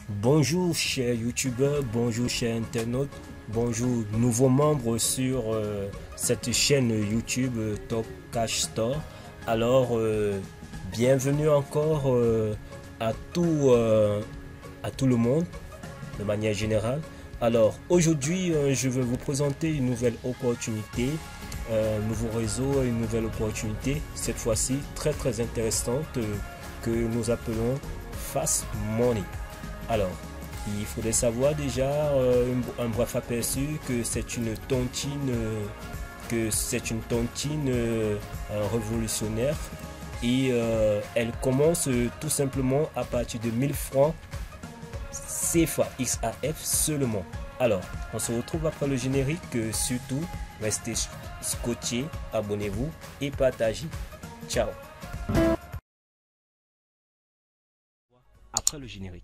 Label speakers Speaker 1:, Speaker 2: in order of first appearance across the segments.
Speaker 1: Bonjour chers youtubeurs, bonjour chers internautes, bonjour nouveaux membres sur cette chaîne YouTube Top Cash Store. Alors bienvenue encore à tout le monde de manière générale. Alors aujourd'hui je vais vous présenter une nouvelle opportunité, un nouveau réseau, une nouvelle opportunité, cette fois-ci très intéressante que nous appelons Fast Money. Alors, il faudrait savoir déjà un bref aperçu que c'est une tontine, révolutionnaire et elle commence tout simplement à partir de 1000 francs CFA XAF seulement. Alors, on se retrouve après le générique. Surtout, restez scotchés, abonnez-vous et partagez. Ciao. Après le générique.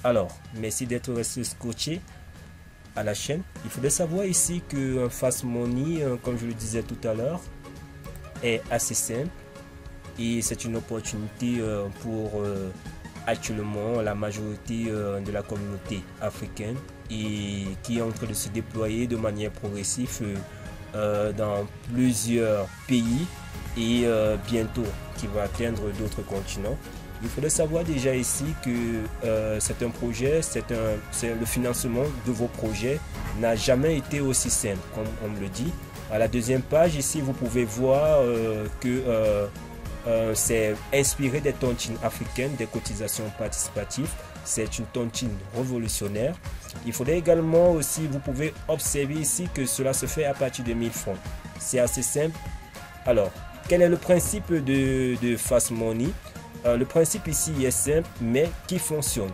Speaker 1: Alors, merci d'être resté scotché à la chaîne. Il faudrait savoir ici que Fast Money, comme je le disais tout à l'heure, est assez simple et c'est une opportunité pour actuellement la majorité de la communauté africaine et qui est en train de se déployer de manière progressive dans plusieurs pays et bientôt qui va atteindre d'autres continents. Il faudrait savoir déjà ici que c'est un projet, le financement de vos projets n'a jamais été aussi simple, comme on me le dit. À la deuxième page, ici, vous pouvez voir que c'est inspiré des tontines africaines, des cotisations participatives. C'est une tontine révolutionnaire. Il faudrait également aussi, vous pouvez observer ici que cela se fait à partir de 1000 francs. C'est assez simple. Alors, quel est le principe de Fast Money? Le principe ici est simple, mais qui fonctionne.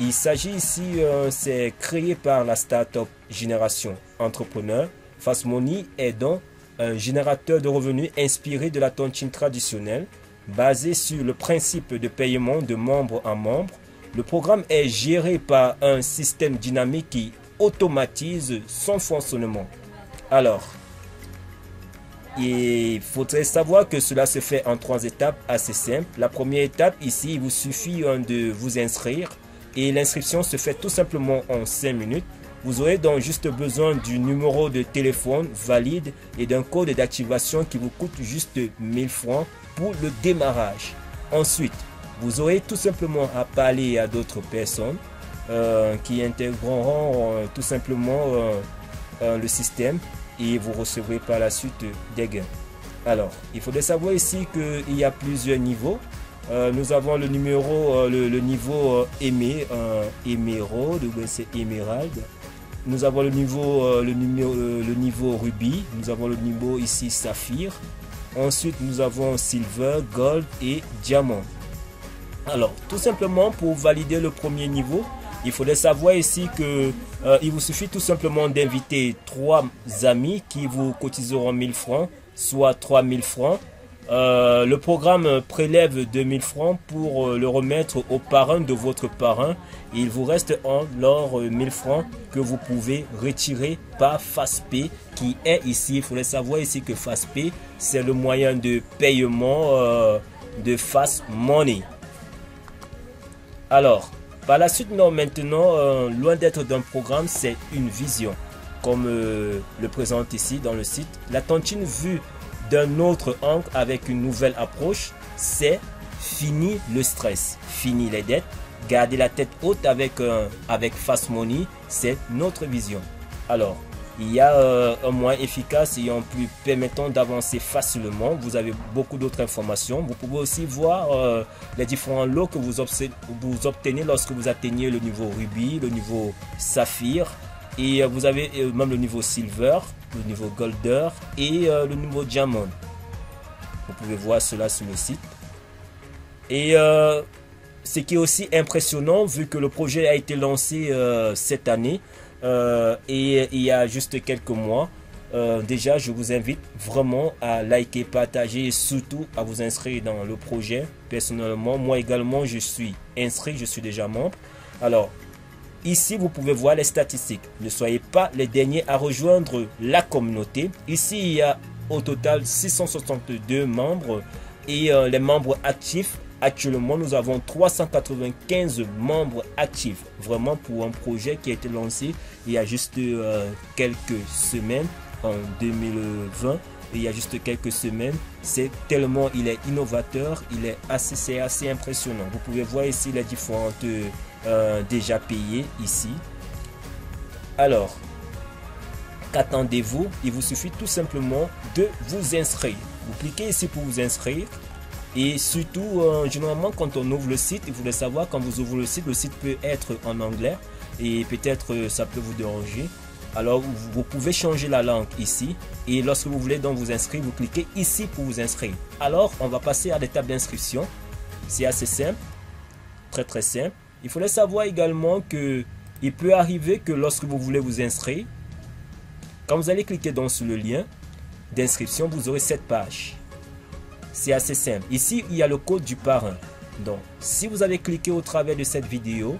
Speaker 1: Il s'agit ici, c'est créé par la start-up Génération Entrepreneur. Fast Money est donc un générateur de revenus inspiré de la tontine traditionnelle, basé sur le principe de paiement de membre en membre. Le programme est géré par un système dynamique qui automatise son fonctionnement. Alors, il faudrait savoir que cela se fait en 3 étapes assez simples. La première étape, ici, il vous suffit de vous inscrire et l'inscription se fait tout simplement en 5 minutes. Vous aurez donc juste besoin du numéro de téléphone valide et d'un code d'activation qui vous coûte juste 1000 francs pour le démarrage. Ensuite, vous aurez tout simplement à parler à d'autres personnes qui intégreront tout simplement le système et vous recevrez par la suite des gains. Alors, il faudrait savoir ici qu'il y a plusieurs niveaux. Nous avons le numéro, le niveau émeraude, c'est émeraude. Nous avons le niveau rubis. Nous avons le niveau ici saphir. Ensuite, nous avons silver, gold et diamant. Alors, tout simplement pour valider le premier niveau, il faudrait savoir ici que il vous suffit tout simplement d'inviter 3 amis qui vous cotiseront 1000 francs, soit 3000 francs. Le programme prélève 2000 francs pour le remettre au parrain de votre parrain. Il vous reste alors 1000 francs que vous pouvez retirer par FastPay qui est ici. Il faudrait savoir ici que FastPay, c'est le moyen de paiement de Fast Money. Alors, par la suite, maintenant, loin d'être d'un programme, c'est une vision. Comme le présente ici dans le site, la tontine vue d'un autre angle avec une nouvelle approche, c'est fini le stress, fini les dettes, garder la tête haute avec Fast Money, c'est notre vision. Alors, il y a un moyen efficace et en plus permettant d'avancer facilement. Vous avez beaucoup d'autres informations. Vous pouvez aussi voir les différents lots que vous obtenez lorsque vous atteignez le niveau rubis, le niveau saphir. Et vous avez même le niveau silver, le niveau golder et le niveau diamant. Vous pouvez voir cela sur le site. Et ce qui est aussi impressionnant, vu que le projet a été lancé cette année, et il y a juste quelques mois, déjà je vous invite vraiment à liker, partager et surtout à vous inscrire dans le projet. Personnellement, moi également je suis inscrit, je suis déjà membre. Alors ici vous pouvez voir les statistiques. Ne soyez pas les derniers à rejoindre la communauté. Ici il y a au total 662 membres et les membres actifs. Actuellement, nous avons 395 membres actifs. Vraiment pour un projet qui a été lancé il y a juste quelques semaines en 2020. Il y a juste quelques semaines. C'est tellement il est innovateur, c'est assez impressionnant. Vous pouvez voir ici les différentes déjà payées ici. Alors, qu'attendez-vous? Il vous suffit tout simplement de vous inscrire. Vous cliquez ici pour vous inscrire. Et surtout, généralement, quand on ouvre le site, il faudrait savoir, quand vous ouvrez le site peut être en anglais et peut-être ça peut vous déranger. Alors, vous pouvez changer la langue ici et lorsque vous voulez donc vous inscrire, vous cliquez ici pour vous inscrire. Alors, on va passer à l'étape d'inscription. C'est assez simple, très simple. Il faudrait savoir également que il peut arriver que lorsque vous voulez vous inscrire, quand vous allez cliquer donc sur le lien d'inscription, vous aurez cette page. C'est assez simple. Ici, il y a le code du parrain. Donc, si vous avez cliqué au travers de cette vidéo,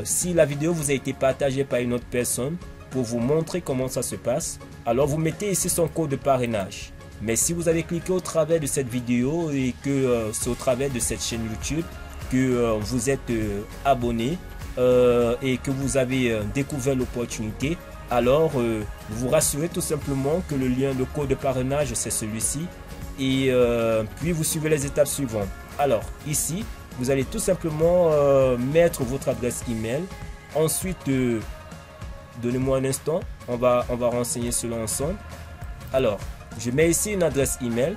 Speaker 1: si la vidéo vous a été partagée par une autre personne pour vous montrer comment ça se passe, alors vous mettez ici son code de parrainage. Mais si vous avez cliqué au travers de cette vidéo et que c'est au travers de cette chaîne YouTube que vous êtes abonné et que vous avez découvert l'opportunité, alors vous vous rassurez tout simplement que le lien, le code de parrainage, c'est celui-ci. Et puis vous suivez les étapes suivantes. Alors ici vous allez tout simplement mettre votre adresse email. Ensuite donnez-moi un instant, on va renseigner cela ensemble. Alors je mets ici une adresse email.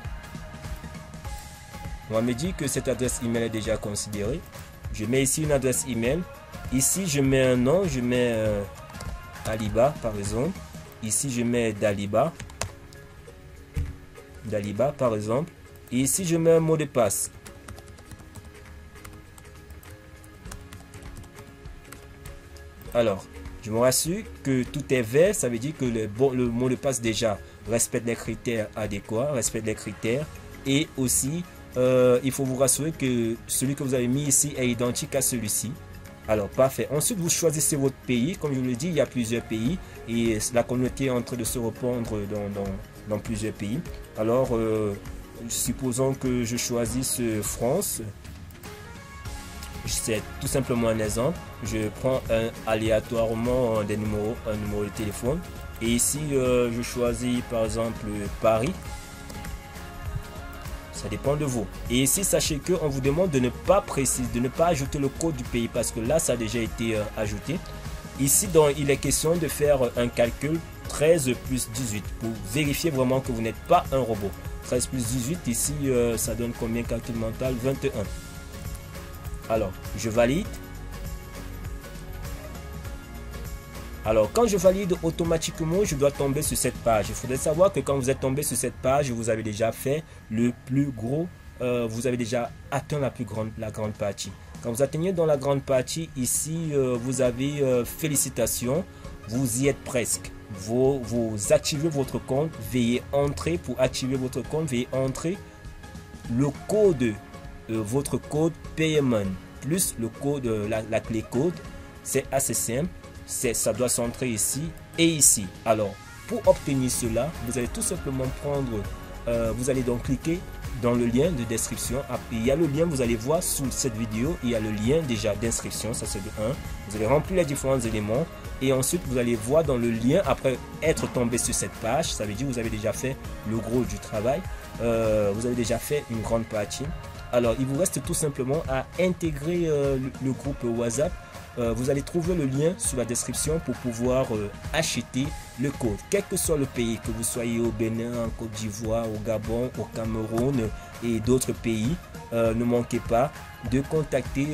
Speaker 1: On me dit que cette adresse email est déjà considérée. Je mets ici une adresse email. Ici je mets un nom, je mets Aliba par exemple. Ici je mets Daliba par exemple, et ici je mets un mot de passe. Alors je me rassure que tout est vert, ça veut dire que le mot de passe déjà respecte les critères adéquats, respecte les critères, et aussi il faut vous rassurer que celui que vous avez mis ici est identique à celui-ci. Alors parfait. Ensuite vous choisissez votre pays. Comme je vous l'ai dit, il y a plusieurs pays et la communauté est en train de se répandre dans plusieurs pays. Alors supposons que je choisisse France. C'est tout simplement un exemple. Je prends aléatoirement un numéro de téléphone et ici je choisis par exemple Paris. Ça dépend de vous. Et ici, sachez qu'on vous demande de ne pas préciser, de ne pas ajouter le code du pays parce que là, ça a déjà été ajouté. Ici, donc, il est question de faire un calcul 13 plus 18 pour vérifier vraiment que vous n'êtes pas un robot. 13 plus 18, ici, ça donne combien calcul mental? 21. Alors, je valide. Alors, quand je valide automatiquement, je dois tomber sur cette page. Il faudrait savoir que quand vous êtes tombé sur cette page, vous avez déjà fait le plus gros, vous avez déjà atteint la grande partie. Quand vous atteignez dans la grande partie, ici, vous avez félicitations, vous y êtes presque. Vous activez votre compte, veuillez entrer pour activer votre compte, veuillez entrer le code, votre code paiement, plus le code, la clé code. C'est assez simple. Ça doit s'entrer ici et ici. Alors pour obtenir cela, vous allez tout simplement prendre vous allez donc cliquer dans le lien de description. Il y a le lien, vous allez voir sous cette vidéo, il y a le lien déjà d'inscription, ça c'est de 1. Vous allez remplir les différents éléments et ensuite vous allez voir dans le lien, après être tombé sur cette page, ça veut dire que vous avez déjà fait le gros du travail, vous avez déjà fait une grande partie. Alors il vous reste tout simplement à intégrer le groupe WhatsApp. Vous allez trouver le lien sous la description pour pouvoir acheter le code. Quel que soit le pays, que vous soyez au Bénin, en Côte d'Ivoire, au Gabon, au Cameroun et d'autres pays, ne manquez pas de contacter,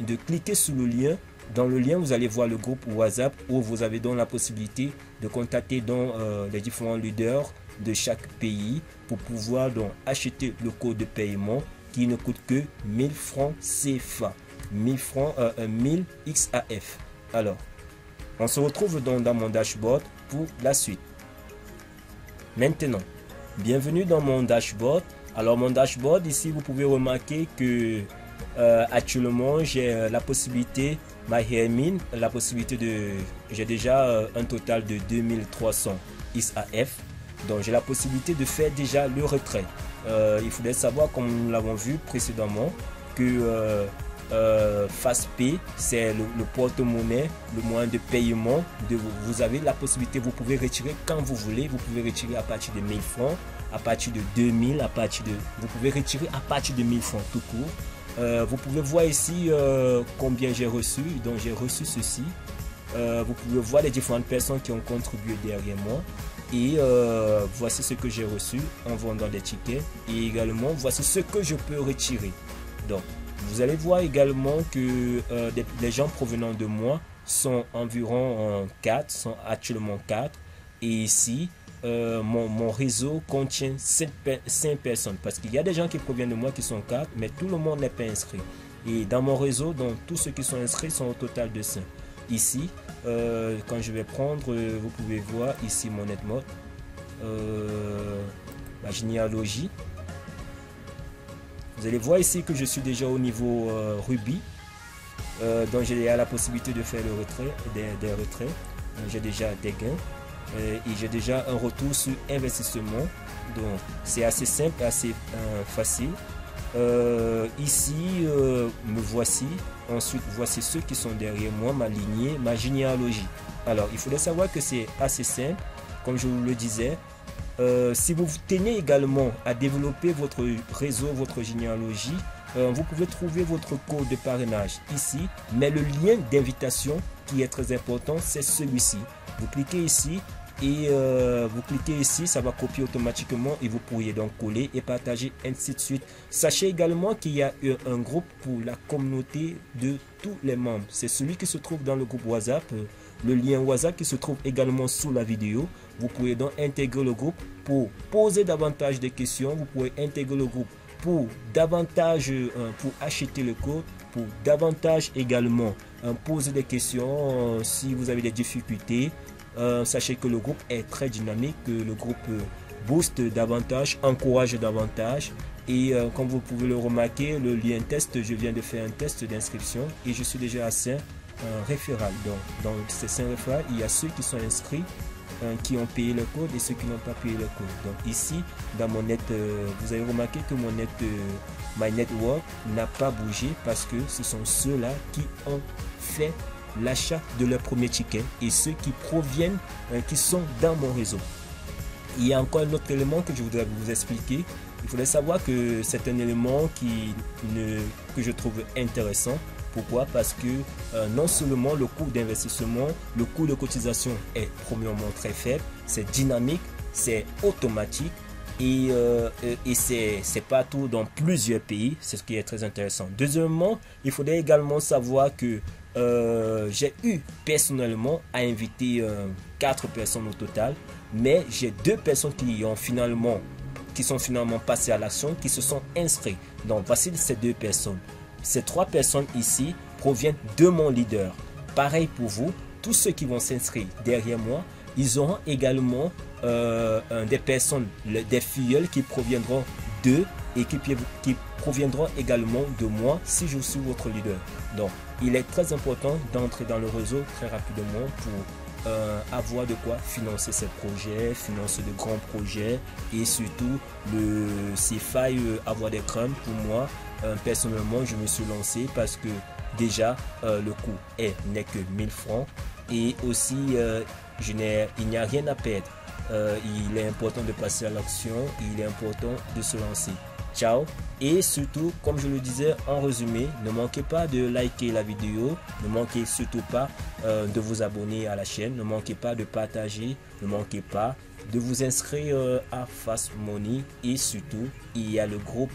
Speaker 1: de cliquer sur le lien. Dans le lien, vous allez voir le groupe WhatsApp où vous avez donc la possibilité de contacter donc, les différents leaders de chaque pays pour pouvoir donc acheter le code de paiement qui ne coûte que 1000 francs CFA. 1000 francs, 1000 XAF. Alors, on se retrouve donc dans mon dashboard pour la suite. Maintenant, bienvenue dans mon dashboard. Alors, mon dashboard, ici, vous pouvez remarquer que actuellement, j'ai la possibilité MyAirMin, la possibilité de... J'ai déjà un total de 2300 XAF. Donc j'ai la possibilité de faire déjà le retrait. Il faudrait savoir, comme nous l'avons vu précédemment, que FastPay, c'est le porte-monnaie, le moyen de paiement. Vous avez la possibilité, vous pouvez retirer quand vous voulez. Vous pouvez retirer à partir de 1000 francs, à partir de 2000, vous pouvez retirer à partir de 1000 francs tout court. Vous pouvez voir ici combien j'ai reçu. Donc j'ai reçu ceci. Vous pouvez voir les différentes personnes qui ont contribué derrière moi. Et voici ce que j'ai reçu en vendant des tickets. Et également, voici ce que je peux retirer. Donc, vous allez voir également que les gens provenant de moi sont environ 4, sont actuellement 4. Et ici, mon réseau contient 5 personnes. Parce qu'il y a des gens qui proviennent de moi qui sont 4, mais tout le monde n'est pas inscrit. Et dans mon réseau, donc, tous ceux qui sont inscrits sont au total de 5. Ici, quand je vais prendre, vous pouvez voir ici mon netmode, ma généalogie. Vous allez voir ici que je suis déjà au niveau Ruby. Donc j'ai la possibilité de faire le retrait, des retraits. J'ai déjà des gains et j'ai déjà un retour sur investissement. Donc c'est assez simple, assez facile. Ici, me voici. Ensuite, voici ceux qui sont derrière moi, ma lignée, ma généalogie. Alors, il faudrait savoir que c'est assez simple. Comme je vous le disais, si vous tenez également à développer votre réseau, votre généalogie, vous pouvez trouver votre code de parrainage ici. Mais le lien d'invitation qui est très important, c'est celui-ci. Vous cliquez ici. Et vous cliquez ici, ça va copier automatiquement et vous pourriez donc coller et partager ainsi de suite. Sachez également qu'il y a un groupe pour la communauté de tous les membres. C'est celui qui se trouve dans le groupe WhatsApp. Le lien WhatsApp qui se trouve également sous la vidéo. Vous pouvez donc intégrer le groupe pour poser davantage de questions. Vous pouvez intégrer le groupe pour davantage, pour acheter le code, pour davantage également poser des questions si vous avez des difficultés. Sachez que le groupe est très dynamique, que le groupe booste davantage, encourage davantage. Et comme vous pouvez le remarquer, le lien test, je viens de faire un test d'inscription et je suis déjà à 5 référals. Donc, dans ces 5 référals, il y a ceux qui sont inscrits, qui ont payé le code et ceux qui n'ont pas payé le code. Donc ici, dans mon net, vous avez remarqué que mon net, My Network n'a pas bougé parce que ce sont ceux-là qui ont fait l'achat de leur premier ticket et ceux qui proviennent, qui sont dans mon réseau. Il y a encore un autre élément que je voudrais vous expliquer. Il faudrait savoir que c'est un élément que je trouve intéressant. Pourquoi? Parce que non seulement le coût d'investissement, le coût de cotisation est premièrement très faible, c'est dynamique, c'est automatique et c'est partout dans plusieurs pays, c'est ce qui est très intéressant. Deuxièmement, il faudrait également savoir que j'ai eu personnellement à inviter 4 personnes au total, mais j'ai 2 personnes qui sont finalement passées à l'action, qui se sont inscrites. Donc voici ces 2 personnes. Ces 3 personnes ici proviennent de mon leader. Pareil pour vous, tous ceux qui vont s'inscrire derrière moi, ils auront également des personnes, des filleuls qui proviendront d'eux et qui proviendront également de moi si je suis votre leader. Donc, il est très important d'entrer dans le réseau très rapidement pour avoir de quoi financer ces projets, financer de grands projets et surtout s'il faille avoir des craintes pour moi. Personnellement, je me suis lancé parce que déjà le coût n'est que 1000 francs et aussi il n'y a rien à perdre. Il est important de passer à l'action, il est important de se lancer. Ciao, et surtout, comme je le disais en résumé, ne manquez pas de liker la vidéo, ne manquez surtout pas de vous abonner à la chaîne, ne manquez pas de partager, ne manquez pas de vous inscrire à Fast Money et surtout il y a le groupe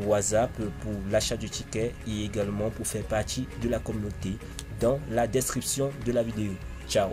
Speaker 1: WhatsApp pour l'achat du ticket et également pour faire partie de la communauté dans la description de la vidéo. Ciao.